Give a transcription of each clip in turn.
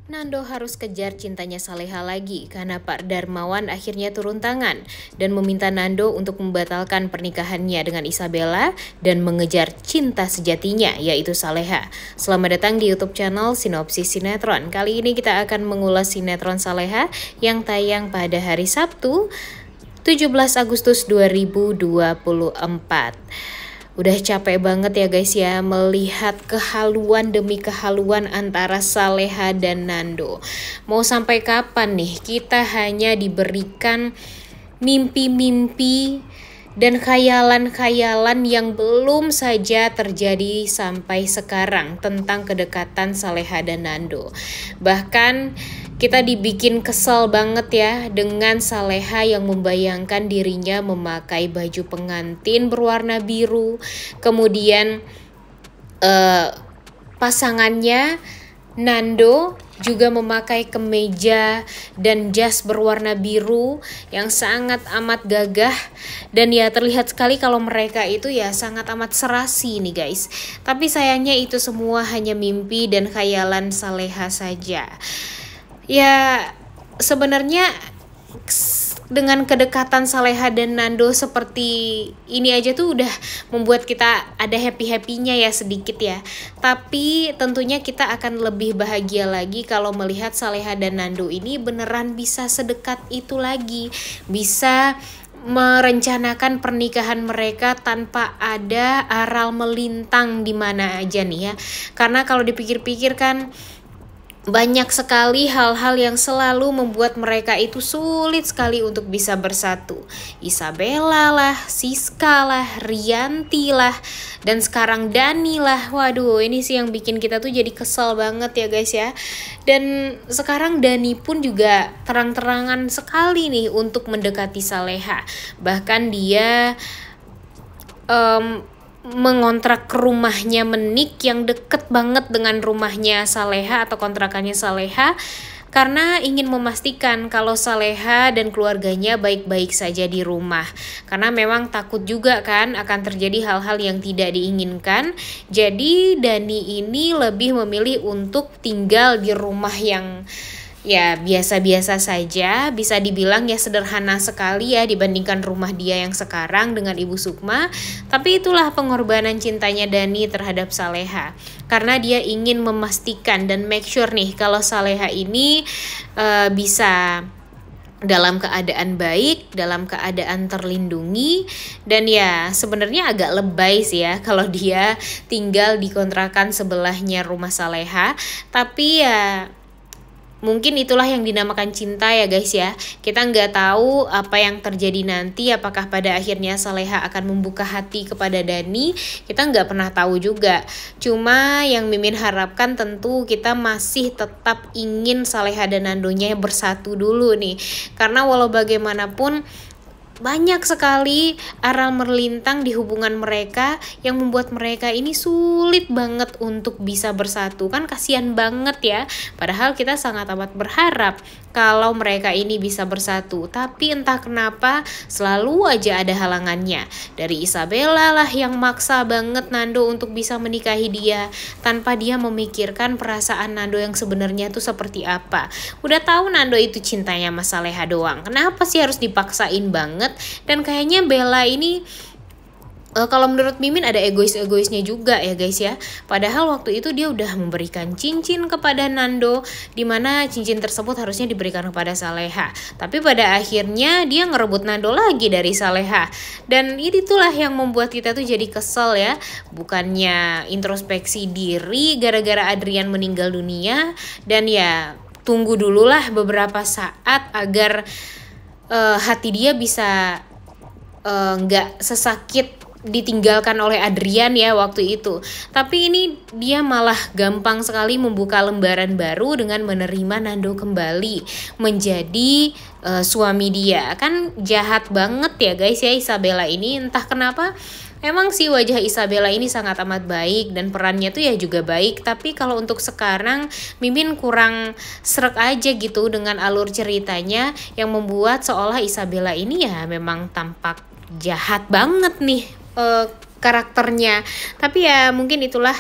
Nando harus kejar cintanya Saleha lagi karena Pak Darmawan akhirnya turun tangan dan meminta Nando untuk membatalkan pernikahannya dengan Isabella dan mengejar cinta sejatinya yaitu Saleha. Selamat datang di YouTube channel Sinopsis Sinetron. Kali ini kita akan mengulas sinetron Saleha yang tayang pada hari Sabtu 17 Agustus 2024. Udah capek banget ya guys ya melihat kehaluan demi kehaluan antara Saleha dan Nando. Mau sampai kapan nih kita hanya diberikan mimpi-mimpi dan khayalan-khayalan yang belum saja terjadi sampai sekarang tentang kedekatan Saleha dan Nando. Bahkan kita dibikin kesel banget ya dengan Saleha yang membayangkan dirinya memakai baju pengantin berwarna biru. Kemudian pasangannya Nando juga memakai kemeja dan jas berwarna biru yang sangat amat gagah. Dan ya terlihat sekali kalau mereka itu ya sangat amat serasi nih guys. Tapi sayangnya itu semua hanya mimpi dan khayalan Saleha saja. Ya sebenarnya dengan kedekatan Saleha dan Nando seperti ini aja tuh udah membuat kita ada happy-happynya ya sedikit ya. Tapi tentunya kita akan lebih bahagia lagi kalau melihat Saleha dan Nando ini beneran bisa sedekat itu lagi. Bisa merencanakan pernikahan mereka tanpa ada aral melintang di mana aja nih ya. Karena kalau dipikir-pikir kan banyak sekali hal-hal yang selalu membuat mereka itu sulit sekali untuk bisa bersatu. Isabella lah, Siska lah, Rianti lah, dan sekarang Dani lah. Waduh, ini sih yang bikin kita tuh jadi kesel banget ya guys ya. Dan sekarang Dani pun juga terang-terangan sekali nih untuk mendekati Saleha. Bahkan dia mengontrak rumahnya Menik yang deket banget dengan rumahnya Saleha atau kontrakannya Saleha karena ingin memastikan kalau Saleha dan keluarganya baik-baik saja di rumah. Karena memang takut juga kan akan terjadi hal-hal yang tidak diinginkan. Jadi Dani ini lebih memilih untuk tinggal di rumah yang ya biasa-biasa saja, bisa dibilang ya sederhana sekali ya dibandingkan rumah dia yang sekarang dengan Ibu Sukma. Tapi itulah pengorbanan cintanya Dani terhadap Saleha. Karena dia ingin memastikan dan make sure nih kalau Saleha ini bisa dalam keadaan baik, dalam keadaan terlindungi. Dan ya sebenarnya agak lebay sih ya kalau dia tinggal di kontrakan sebelahnya rumah Saleha. Tapi ya mungkin itulah yang dinamakan cinta ya guys ya. Kita nggak tahu apa yang terjadi nanti. Apakah pada akhirnya Saleha akan membuka hati kepada Dani. Kita nggak pernah tahu juga. Cuma yang Mimin harapkan tentu kita masih tetap ingin Saleha dan Nandonya bersatu dulu nih. Karena walau bagaimanapun banyak sekali aral melintang di hubungan mereka yang membuat mereka ini sulit banget untuk bisa bersatu. Kan kasihan banget ya. Padahal kita sangat amat berharap kalau mereka ini bisa bersatu. Tapi entah kenapa selalu aja ada halangannya. Dari Isabella lah yang maksa banget Nando untuk bisa menikahi dia tanpa dia memikirkan perasaan Nando yang sebenarnya tuh seperti apa. Udah tahu Nando itu cintanya sama Saleha doang. Kenapa sih harus dipaksain banget? Dan kayaknya Bella ini kalau menurut Mimin ada egois-egoisnya juga ya guys ya. Padahal waktu itu dia udah memberikan cincin kepada Nando, dimana cincin tersebut harusnya diberikan kepada Saleha. Tapi pada akhirnya dia ngerebut Nando lagi dari Saleha. Dan itulah yang membuat kita tuh jadi kesel ya. Bukannya introspeksi diri gara-gara Adrian meninggal dunia. Dan ya tunggu dululah beberapa saat agar hati dia bisa nggak sesakit ditinggalkan oleh Adrian ya waktu itu. Tapi ini dia malah gampang sekali membuka lembaran baru dengan menerima Nando kembali menjadi suami dia. Kan jahat banget ya guys ya Isabella ini. Entah kenapa emang sih wajah Isabella ini sangat amat baik dan perannya tuh ya juga baik. Tapi kalau untuk sekarang Mimin kurang srek aja gitu dengan alur ceritanya yang membuat seolah Isabella ini ya memang tampak jahat banget nih karakternya. Tapi ya mungkin itulah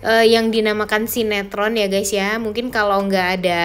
yang dinamakan sinetron ya guys ya. Mungkin kalau nggak ada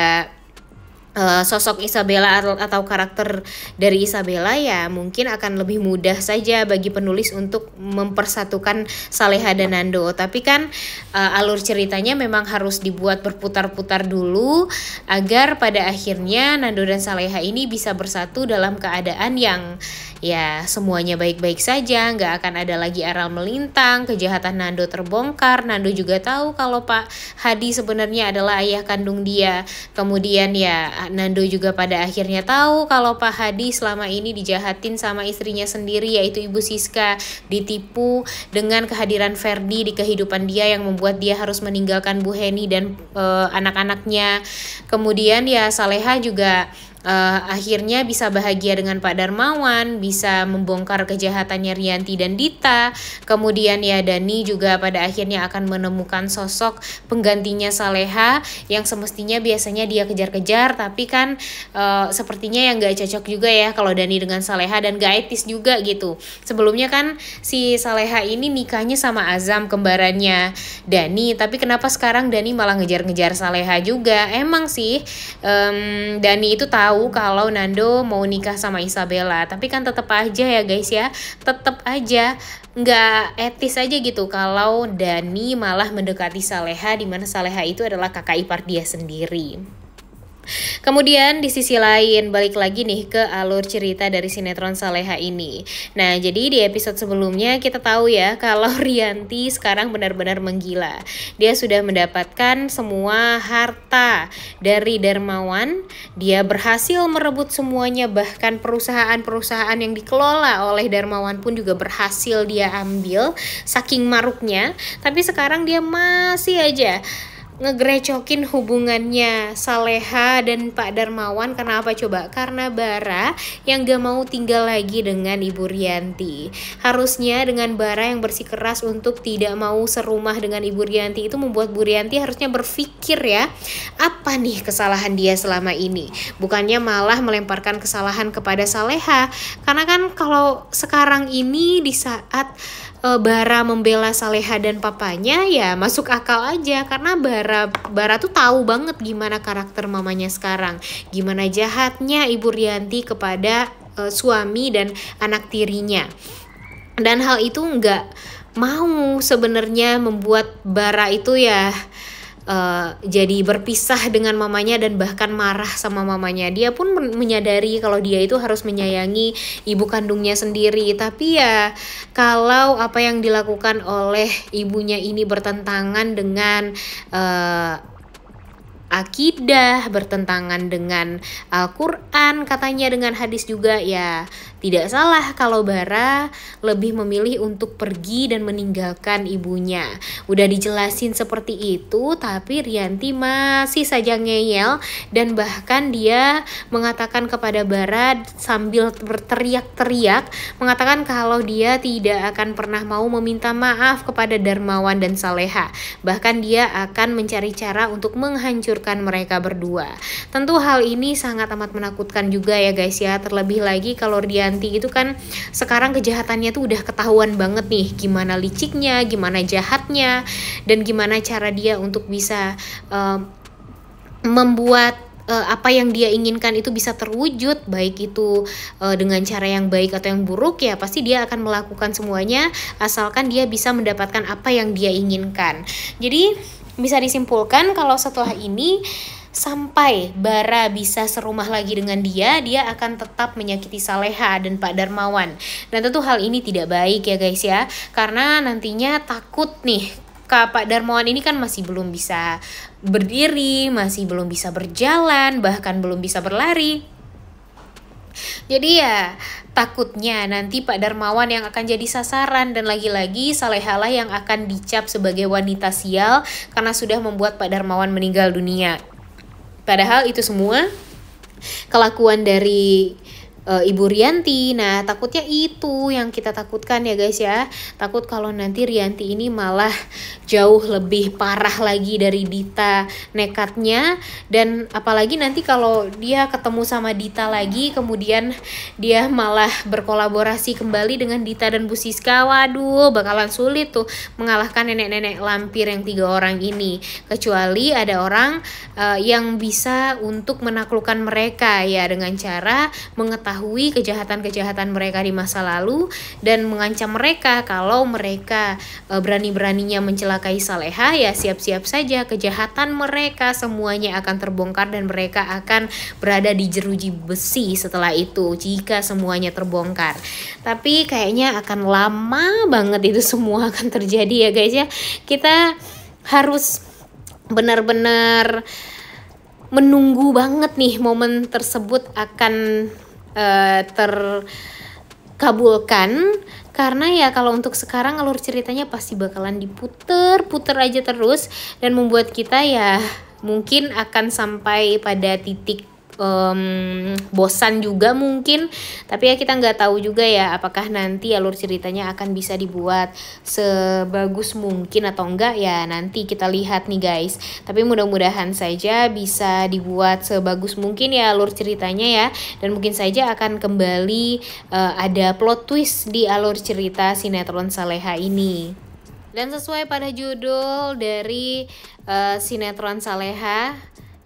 sosok Isabella atau karakter dari Isabella ya mungkin akan lebih mudah saja bagi penulis untuk mempersatukan Saleha dan Nando. Tapi kan alur ceritanya memang harus dibuat berputar-putar dulu agar pada akhirnya Nando dan Saleha ini bisa bersatu dalam keadaan yang ya semuanya baik-baik saja, nggak akan ada lagi aral melintang, kejahatan Nando terbongkar. Nando juga tahu kalau Pak Hadi sebenarnya adalah ayah kandung dia. Kemudian ya Nando juga pada akhirnya tahu kalau Pak Hadi selama ini dijahatin sama istrinya sendiri yaitu Ibu Siska, ditipu dengan kehadiran Ferdi di kehidupan dia yang membuat dia harus meninggalkan Bu Heni dan anak-anaknya. Kemudian ya Saleha juga akhirnya bisa bahagia dengan Pak Darmawan, bisa membongkar kejahatannya Rianti dan Dita. Kemudian ya Dani juga pada akhirnya akan menemukan sosok penggantinya Saleha yang semestinya biasanya dia kejar-kejar, tapi kan sepertinya yang gak cocok juga ya kalau Dani dengan Saleha, dan gak etis juga gitu. Sebelumnya kan si Saleha ini nikahnya sama Azam, kembarannya Dani, tapi kenapa sekarang Dani malah ngejar-ngejar Saleha juga? Emang sih Dani itu tahu kalau Nando mau nikah sama Isabella, tapi kan tetap aja ya guys ya, tetap aja nggak etis aja gitu kalau Dani malah mendekati Saleha, dimana Saleha itu adalah kakak ipar dia sendiri. Kemudian di sisi lain balik lagi nih ke alur cerita dari sinetron Saleha ini. Nah jadi di episode sebelumnya kita tahu ya kalau Rianti sekarang benar-benar menggila. Dia sudah mendapatkan semua harta dari Darmawan. Dia berhasil merebut semuanya, bahkan perusahaan-perusahaan yang dikelola oleh Darmawan pun juga berhasil dia ambil saking maruknya. Tapi sekarang dia masih aja ngegrecokin hubungannya Saleha dan Pak Darmawan. Kenapa coba? Karena Bara yang gak mau tinggal lagi dengan Ibu Rianti. Harusnya dengan Bara yang bersikeras untuk tidak mau serumah dengan Ibu Rianti itu membuat Bu Rianti harusnya berpikir ya, apa nih kesalahan dia selama ini, bukannya malah melemparkan kesalahan kepada Saleha. Karena kan kalau sekarang ini di saat Bara membela Saleha dan papanya ya masuk akal aja, karena Bara tuh tahu banget gimana karakter mamanya sekarang, gimana jahatnya Ibu Rianti kepada suami dan anak tirinya. Dan hal itu nggak mau sebenarnya membuat Bara itu ya jadi berpisah dengan mamanya dan bahkan marah sama mamanya. Dia pun menyadari kalau dia itu harus menyayangi ibu kandungnya sendiri. Tapi ya kalau apa yang dilakukan oleh ibunya ini bertentangan dengan akidah, bertentangan dengan Al-Quran, katanya dengan hadis juga, ya tidak salah kalau Bara lebih memilih untuk pergi dan meninggalkan ibunya. Udah dijelasin seperti itu, tapi Rianti masih saja ngeyel, dan bahkan dia mengatakan kepada Bara sambil berteriak-teriak, mengatakan kalau dia tidak akan pernah mau meminta maaf kepada Darmawan dan Saleha. Bahkan dia akan mencari cara untuk menghancurkan mereka berdua. Tentu hal ini sangat amat menakutkan juga ya guys ya. Terlebih lagi kalau Rianti itu kan sekarang kejahatannya tuh udah ketahuan banget nih, gimana liciknya, gimana jahatnya, dan gimana cara dia untuk bisa membuat apa yang dia inginkan itu bisa terwujud, baik itu dengan cara yang baik atau yang buruk, ya pasti dia akan melakukan semuanya asalkan dia bisa mendapatkan apa yang dia inginkan. Jadi bisa disimpulkan kalau setelah ini sampai Bara bisa serumah lagi dengan dia akan tetap menyakiti Saleha dan Pak Darmawan. Dan tentu hal ini tidak baik ya guys ya, karena nantinya takut nih Pak Darmawan ini kan masih belum bisa berdiri, masih belum bisa berjalan, bahkan belum bisa berlari. Jadi ya takutnya nanti Pak Darmawan yang akan jadi sasaran, dan lagi-lagi Saleha lah yang akan dicap sebagai wanita sial karena sudah membuat Pak Darmawan meninggal dunia. Padahal itu semua kelakuan dari Ibu Rianti. Nah, takutnya itu yang kita takutkan ya guys ya. Takut kalau nanti Rianti ini malah jauh lebih parah lagi dari Dita nekatnya, dan apalagi nanti kalau dia ketemu sama Dita lagi kemudian dia malah berkolaborasi kembali dengan Dita dan Bu Siska. Waduh, bakalan sulit tuh mengalahkan nenek-nenek lampir yang 3 orang ini, kecuali ada orang yang bisa untuk menaklukkan mereka ya dengan cara mengetahui kejahatan-kejahatan mereka di masa lalu dan mengancam mereka. Kalau mereka berani-beraninya mencelakai Saleha, ya siap-siap saja kejahatan mereka semuanya akan terbongkar dan mereka akan berada di jeruji besi setelah itu jika semuanya terbongkar. Tapi kayaknya akan lama banget itu semua akan terjadi ya guys ya. Kita harus benar-benar menunggu banget nih momen tersebut akan terkabulkan, karena ya kalau untuk sekarang alur ceritanya pasti bakalan diputer-puter aja terus dan membuat kita ya mungkin akan sampai pada titik bosan juga mungkin. Tapi ya kita nggak tahu juga ya apakah nanti alur ceritanya akan bisa dibuat sebagus mungkin atau enggak, ya nanti kita lihat nih guys. Tapi mudah-mudahan saja bisa dibuat sebagus mungkin ya alur ceritanya ya, dan mungkin saja akan kembali ada plot twist di alur cerita sinetron Saleha ini. Dan sesuai pada judul dari sinetron Saleha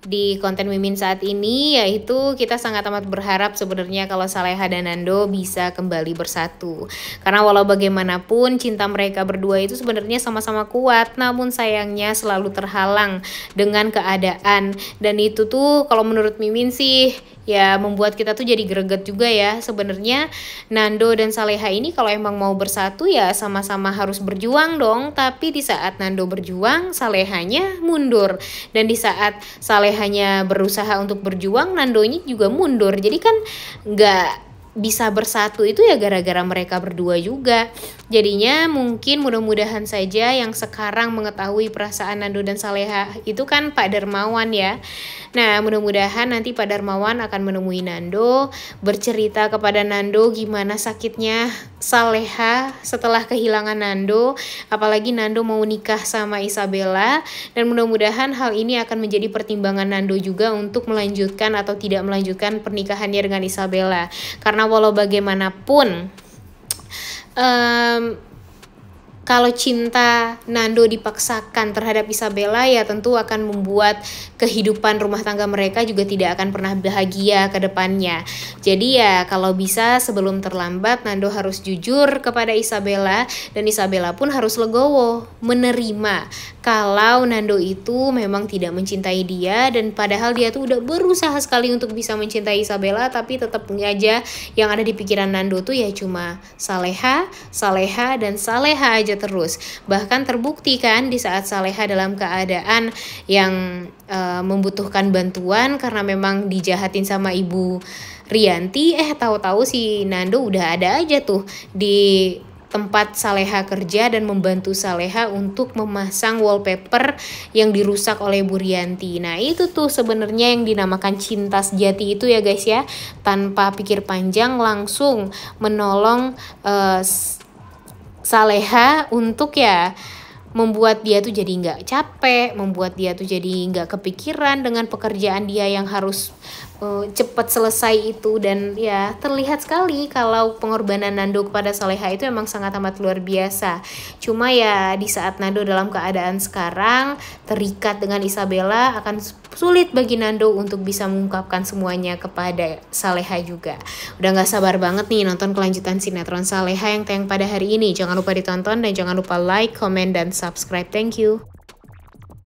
di konten Mimin saat ini, yaitu kita sangat amat berharap sebenarnya kalau Saleha dan Nando bisa kembali bersatu. Karena walau bagaimanapun cinta mereka berdua itu sebenarnya sama-sama kuat, namun sayangnya selalu terhalang dengan keadaan. Dan itu tuh kalau menurut Mimin sih ya membuat kita tuh jadi greget juga ya. Sebenarnya Nando dan Saleha ini kalau emang mau bersatu ya sama-sama harus berjuang dong. Tapi di saat Nando berjuang, Salehanya mundur. Dan di saat Salehanya berusaha untuk berjuang, Nandonya juga mundur. Jadi kan nggak bisa bersatu itu ya gara-gara mereka berdua juga. Jadinya mungkin mudah-mudahan saja yang sekarang mengetahui perasaan Nando dan Saleha itu kan Pak Darmawan ya. Nah, mudah-mudahan nanti Pak Darmawan akan menemui Nando, bercerita kepada Nando gimana sakitnya Saleha setelah kehilangan Nando, apalagi Nando mau nikah sama Isabella, dan mudah-mudahan hal ini akan menjadi pertimbangan Nando juga untuk melanjutkan atau tidak melanjutkan pernikahannya dengan Isabella. Karena walau bagaimanapun kalau cinta Nando dipaksakan terhadap Isabella ya tentu akan membuat kehidupan rumah tangga mereka juga tidak akan pernah bahagia ke depannya. Jadi ya kalau bisa sebelum terlambat Nando harus jujur kepada Isabella, dan Isabella pun harus legowo menerima kalau Nando itu memang tidak mencintai dia, dan padahal dia tuh udah berusaha sekali untuk bisa mencintai Isabella, tapi tetap aja yang ada di pikiran Nando tuh ya cuma Saleha, Saleha, dan Saleha aja terus. Bahkan terbukti kan di saat Saleha dalam keadaan yang membutuhkan bantuan karena memang dijahatin sama Ibu Rianti, tahu-tahu si Nando udah ada aja tuh di tempat Saleha kerja dan membantu Saleha untuk memasang wallpaper yang dirusak oleh Bu Rianti. Nah itu tuh sebenarnya yang dinamakan cinta sejati itu ya guys ya, tanpa pikir panjang langsung menolong Saleha untuk ya membuat dia tuh jadi nggak capek, membuat dia tuh jadi nggak kepikiran dengan pekerjaan dia yang harus cepat selesai itu. Dan ya terlihat sekali kalau pengorbanan Nando kepada Saleha itu emang sangat amat luar biasa. Cuma ya di saat Nando dalam keadaan sekarang terikat dengan Isabella, akan sulit bagi Nando untuk bisa mengungkapkan semuanya kepada Saleha juga. Udah gak sabar banget nih nonton kelanjutan sinetron Saleha yang tayang pada hari ini. Jangan lupa ditonton dan jangan lupa like, comment, dan subscribe. Thank you.